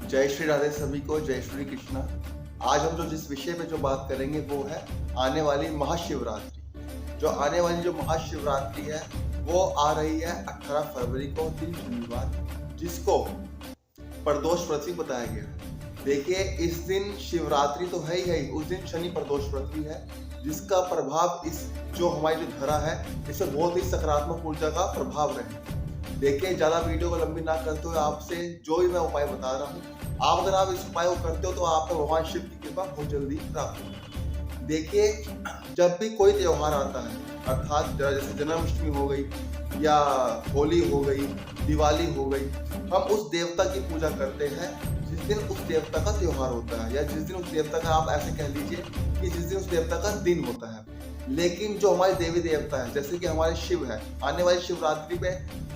जय श्री राधे सभी को, जय श्री कृष्णा। आज हम जिस विषय पे जो बात करेंगे वो है आने वाली महाशिवरात्रि। जो आने वाली जो महाशिवरात्रि है वो आ रही है 18 फरवरी को, दिन शनिवार, जिसको प्रदोष व्रत भी बताया गया है। देखिए, इस दिन शिवरात्रि तो है ही, उस दिन शनि प्रदोष व्रत भी है, जिसका प्रभाव इस जो हमारी जो धरा है इसमें बहुत ही सकारात्मक ऊर्जा का प्रभाव रहे। देखिए, ज्यादा वीडियो को लंबी ना करते हुए आपसे जो भी मैं उपाय बता रहा हूँ, आप अगर आप इस उपाय को करते हो तो आप भगवान शिव की कृपा बहुत जल्दी प्राप्त होगी। देखिए, जब भी कोई त्योहार आता है, अर्थात जैसे जन्माष्टमी हो गई या होली हो गई, दिवाली हो गई, हम उस देवता की पूजा करते हैं जिस दिन उस देवता का त्योहार होता है, या जिस दिन उस देवता का, आप ऐसे कह लीजिए कि जिस दिन उस देवता का दिन होता है। लेकिन जो हमारे देवी देवता है, जैसे कि हमारे शिव है, आने वाली शिवरात्रि पे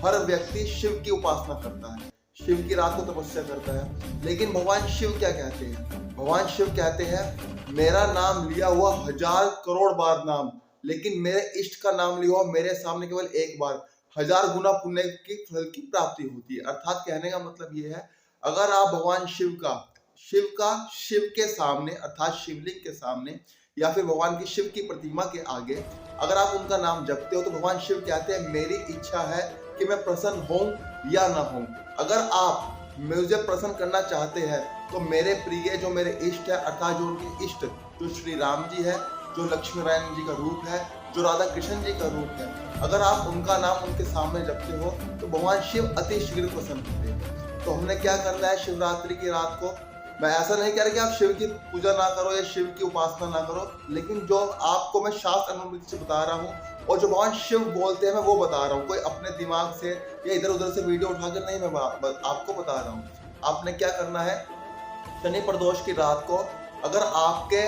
हर व्यक्ति शिव की उपासना करता है, शिव की रात को तपस्या करता है। लेकिन भगवान शिव क्या कहते हैं? भगवान शिव कहते हैं, मेरा नाम लिया हुआ 1000 करोड़ बार नाम, लेकिन मेरे इष्ट का नाम लिया हुआ मेरे सामने केवल एक बार 1000 गुना पुण्य की फल की प्राप्ति होती है। अर्थात कहने का मतलब ये है, अगर आप भगवान शिव के सामने, अर्थात शिवलिंग के सामने या फिर भगवान की शिव की प्रतिमा के आगे अगर आप उनका नाम जपते हो तो भगवान शिव कहते हैं, मेरी इच्छा है कि मैं प्रसन्न हूं या ना हूं। अगर आप मुझे प्रसन्न करना चाहते हैं तो मेरे प्रिय, जो मेरे इष्ट है, अर्थात जो उनके इष्ट, जो श्री राम जी है, जो लक्ष्मी नारायण जी का रूप है, जो राधा कृष्ण जी का रूप है, अगर आप उनका नाम उनके सामने जपते हो तो भगवान शिव अति शीघ्र प्रसन्न होते हैं। तो हमने क्या करना है शिवरात्रि की रात को? मैं ऐसा नहीं कह रहा कि आप शिव की पूजा ना करो या शिव की उपासना ना करो, लेकिन जो आपको मैं शास्त्र अनुमति से बता रहा हूँ और जो भगवान शिव बोलते हैं मैं वो बता रहा हूँ। कोई अपने दिमाग से या इधर उधर से वीडियो उठाकर नहीं, मैं आपको बता रहा हूँ। आपने क्या करना है, शनि प्रदोष की रात को अगर आपके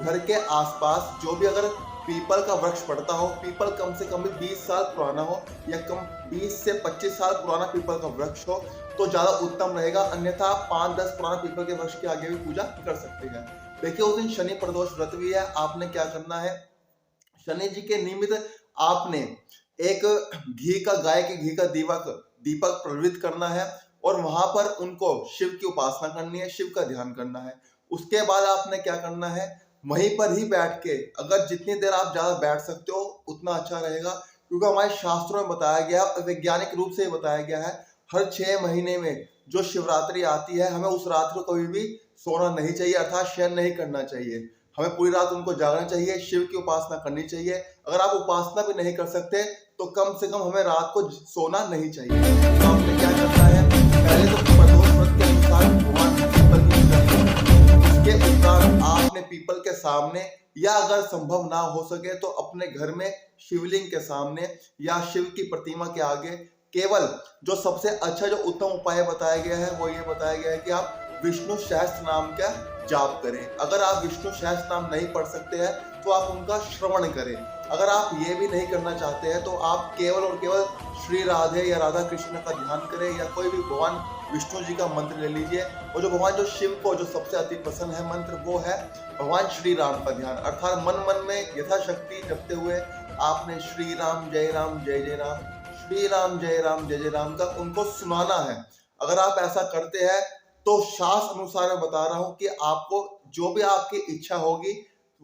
घर के आसपास जो भी अगर पीपल का वृक्ष पड़ता हो, पीपल कम से कम भी 20 साल पुराना हो या कम 20 से 25 साल पुराना पीपल का वृक्ष हो तो ज्यादा उत्तम रहेगा। अन्यथा आप 5-10 पुराना पीपल के वृक्ष के आगे भी पूजा कर सकते हैं। देखिए, उस दिन शनि प्रदोष व्रत भी है। आपने क्या करना है, शनि जी के निमित्त आपने एक गाय के घी का दीपक प्रज्वलित करना है और वहां पर उनको शिव की उपासना करनी है, शिव का ध्यान करना है। उसके बाद आपने क्या करना है, वहीं पर ही बैठ के, अगर जितनी देर आप ज्यादा बैठ सकते हो उतना अच्छा रहेगा, क्योंकि हमारे शास्त्रों में बताया गया, वैज्ञानिक रूप से बताया गया है, हर 6 महीने में जो शिवरात्रि आती है हमें उस रात को कभी भी सोना नहीं चाहिए, अर्थात शयन नहीं करना चाहिए। हमें पूरी रात उनको जागना चाहिए, शिव की उपासना करनी चाहिए। अगर आप उपासना भी नहीं कर सकते तो कम से कम हमें रात को सोना नहीं चाहिए। तो आपने क्या करना है, पहले तो प्रदोष व्रत के अनुसार भगवान पीपल की पूजा करें। उसके उपरांत आपने पीपल के सामने, या अगर संभव ना हो सके तो अपने घर में शिवलिंग के सामने या शिव की प्रतिमा के आगे, केवल जो सबसे अच्छा, जो उत्तम उपाय बताया गया है वो ये बताया गया है कि आप विष्णु सहस्त्र नाम का जाप करें। अगर आप विष्णु सहस्त्र नाम नहीं पढ़ सकते हैं तो आप उनका श्रवण करें। अगर आप ये भी नहीं करना चाहते हैं तो आप केवल और केवल श्री राधे या राधा कृष्ण का ध्यान करें, या कोई भी भगवान विष्णु जी का मंत्र ले लीजिए। और जो भगवान जो शिव को जो सबसे अति पसंद है मंत्र, वो है भगवान श्री राम का ध्यान। अर्थात मन में यथाशक्ति जपते हुए आपने श्री राम जय जय राम, श्री राम जय जय राम का उनको सुनाना है। अगर आप ऐसा करते हैं तो शास्त्र अनुसार मैं बता रहा हूं कि आपको जो भी आपकी इच्छा होगी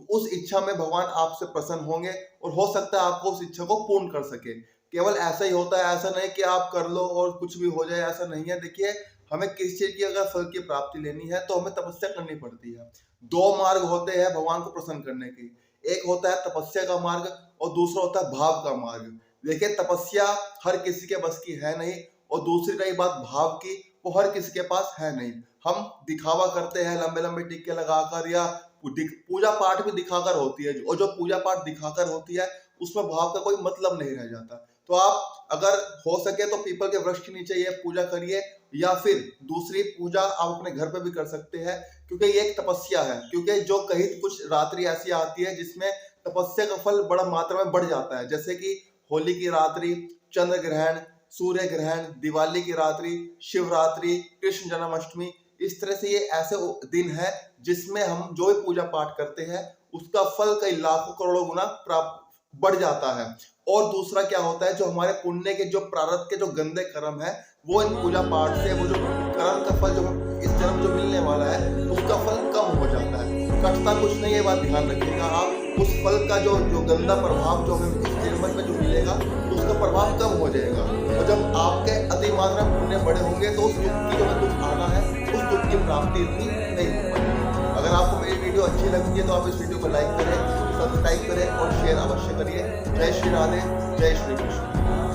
उस इच्छा में भगवान आपसे प्रसन्न होंगे और हो सकता है आपको उस इच्छा को पूर्ण कर सके। केवल ऐसा ही होता है, ऐसा नहीं कि आप कर लो और कुछ भी हो जाए, ऐसा नहीं है। देखिए, हमें किसी चीज की अगर फल की प्राप्ति लेनी है तो हमें तपस्या करनी पड़ती है। 2 मार्ग होते हैं भगवान को प्रसन्न करने के, एक होता है तपस्या का मार्ग और दूसरा होता है भाव का मार्ग। देखिए, तपस्या हर किसी के बस की है नहीं, और दूसरी रही बात भाव की, वो हर किसी के पास है नहीं। हम दिखावा करते हैं लंबे लंबे टिक्के लगाकर, या पूजा पाठ भी दिखाकर होती है, और जो पूजा पाठ दिखाकर होती है उसमें भाव का कोई मतलब नहीं रह जाता। तो आप अगर हो सके तो पीपल के वृक्ष के नीचे ये पूजा करिए, या फिर दूसरी पूजा आप अपने घर पे भी कर सकते हैं, क्योंकि ये एक तपस्या है। क्योंकि जो कहीं कुछ रात्रि ऐसी आती है जिसमें तपस्या का फल बड़ा मात्रा में बढ़ जाता है, जैसे कि होली की रात्रि, चंद्र ग्रहण, सूर्य ग्रहण, दिवाली की रात्रि, शिवरात्रि, कृष्ण जन्माष्टमी। इस तरह से ये ऐसे दिन है जिसमें हम जो भी पूजा पाठ करते हैं उसका फल कई लाखों करोड़ों गुना प्राप्त बढ़ जाता है। और दूसरा क्या होता है, जो हमारे पुण्य के, जो प्रारब्ध के जो गंदे कर्म है, वो इन पूजा पाठ से, वो जो कर्म का फल जो कटता कुछ नहीं है, बात ध्यान रखिएगा आप। उस फल का जो गंदा प्रभाव जो हमें इस जन्म में जो मिलेगा तो उसका प्रभाव कम हो जाएगा। और जब आपके अति मात्रा में पुण्य बड़े होंगे तो उस दुख की जो दुख आना है उस दुख की प्राप्ति इतनी नहीं हो पाएगी। अगर आपको मेरी वीडियो अच्छी लगती है तो आप इस वीडियो को लाइक करें, सब्सक्राइब करें और शेयर अवश्य करिए। जय श्री राधे, जय श्री कृष्ण।